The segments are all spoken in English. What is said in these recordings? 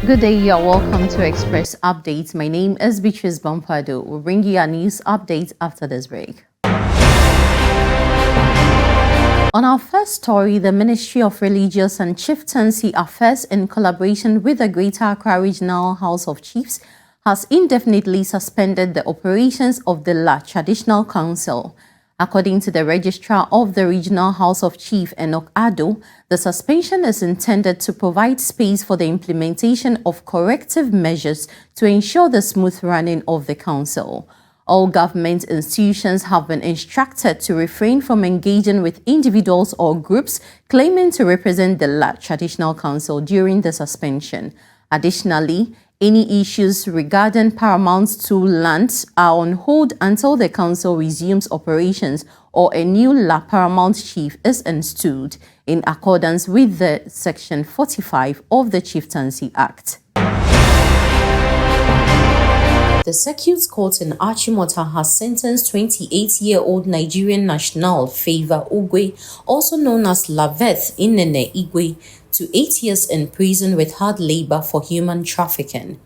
Good day, you're welcome to Express Updates. My name is Beatrice Bampardo. We'll bring you a news update after this break. On our first story, the Ministry of Religious and Chieftaincy Affairs, in collaboration with the Greater Accra Regional House of Chiefs, has indefinitely suspended the operations of the La Traditional Council. According to the Registrar of the Regional House of Chiefs, Enoch Addo, the suspension is intended to provide space for the implementation of corrective measures to ensure the smooth running of the council. All government institutions have been instructed to refrain from engaging with individuals or groups claiming to represent the La Traditional Council during the suspension. Additionally, any issues regarding Paramount 2 lands are on hold until the council resumes operations or a new La Paramount chief is installed in accordance with the Section 45 of the Chieftaincy Act. The Circuit Court in Achimota has sentenced 28-year-old Nigerian national Favor Ugwe, also known as Laveth Inene Igwe, to 8 years in prison with hard labor for human trafficking.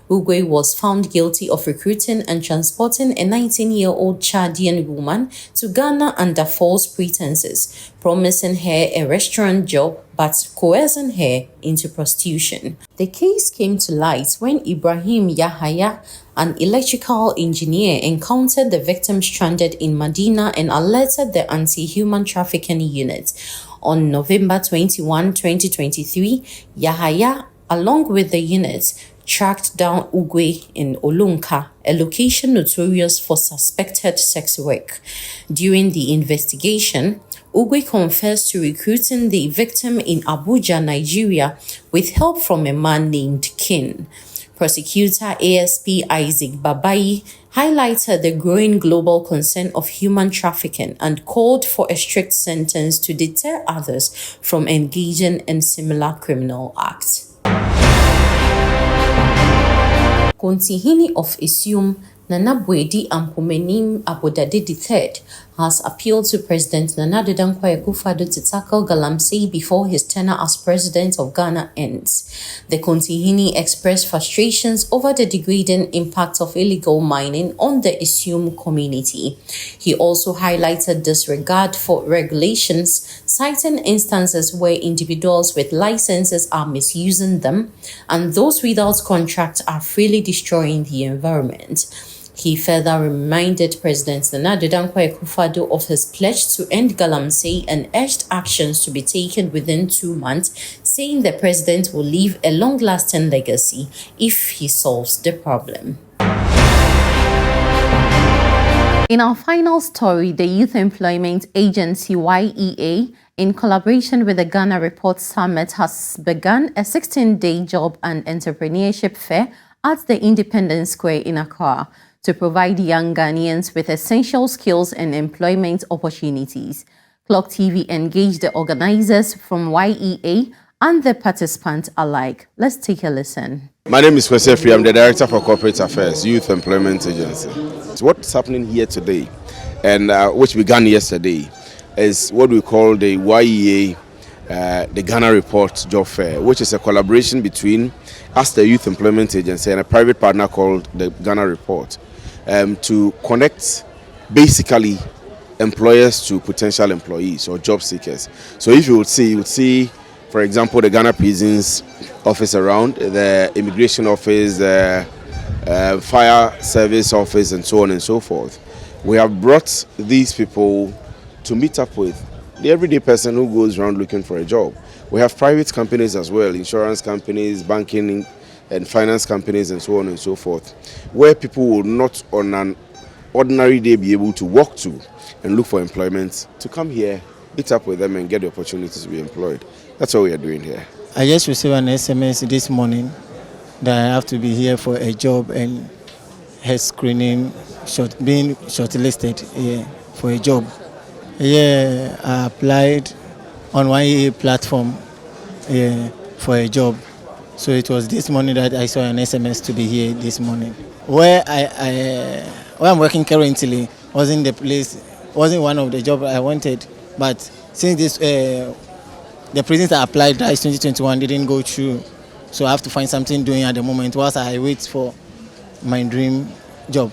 Ugwe was found guilty of recruiting and transporting a 19-year-old Chadian woman to Ghana under false pretenses, promising her a restaurant job but coercing her into prostitution. The case came to light when Ibrahim Yahaya, an electrical engineer, encountered the victim stranded in Medina and alerted the anti-human trafficking unit. On November 21, 2023, Yahaya, along with the unit, tracked down Ugwe in Olunka, a location notorious for suspected sex work. During the investigation, Ugwe confessed to recruiting the victim in Abuja, Nigeria, with help from a man named Kin. Prosecutor ASP Isaac Babayi highlighted the growing global concern of human trafficking and called for a strict sentence to deter others from engaging in similar criminal acts. Kihini of Nabua Ampumenim Abodade III has appealed to President Nana Akufo-Addo to tackle Galamsey before his tenure as president of Ghana ends. The Kihini expressed frustrations over the degrading impact of illegal mining on the Isium community. He also highlighted disregard for regulations, citing instances where individuals with licenses are misusing them and those without contract are freely destroying the environment. He further reminded President Nana Akufo-Addo of his pledge to end Galamsey and urged actions to be taken within 2 months, saying the president will leave a long-lasting legacy if he solves the problem. In our final story, the Youth Employment Agency YEA, in collaboration with the Ghana Report Summit, has begun a 16-day job and entrepreneurship fair at the Independence Square in Accra to provide young Ghanaians with essential skills and employment opportunities. Clock TV engaged the organizers from YEA and the participants alike. Let's take a listen. My name is Jose. I'm the Director for Corporate Affairs, Youth Employment Agency. So what's happening here today, and which began yesterday, is what we call the YEA, the Ghana Report Job Fair, which is a collaboration between us, the Youth Employment Agency, and a private partner called the Ghana Report, to connect basically employers to potential employees or job seekers. So if you would see, for example, the Ghana Prisons office around, the Immigration Office, the Fire Service Office, and so on and so forth. We have brought these people to meet up with the everyday person who goes around looking for a job. We have private companies as well, insurance companies, banking and finance companies, and so on and so forth, where people will not on an ordinary day be able to walk to and look for employment, to come here, meet up with them and get the opportunity to be employed. That's what we are doing here. I just received an SMS this morning that I have to be here for a job and head screening, being shortlisted for a job. I applied on YEA platform for a job. So it was this morning that I saw an SMS to be here this morning. Where I'm working currently wasn't one of the jobs I wanted, but since this the prisons I applied that is 2021 didn't go through, So I have to find something doing at the moment whilst I wait for my dream job.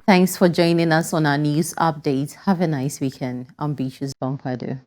Thanks for joining us on our news update. Have a nice weekend. I'm Beatrice Bonkwado.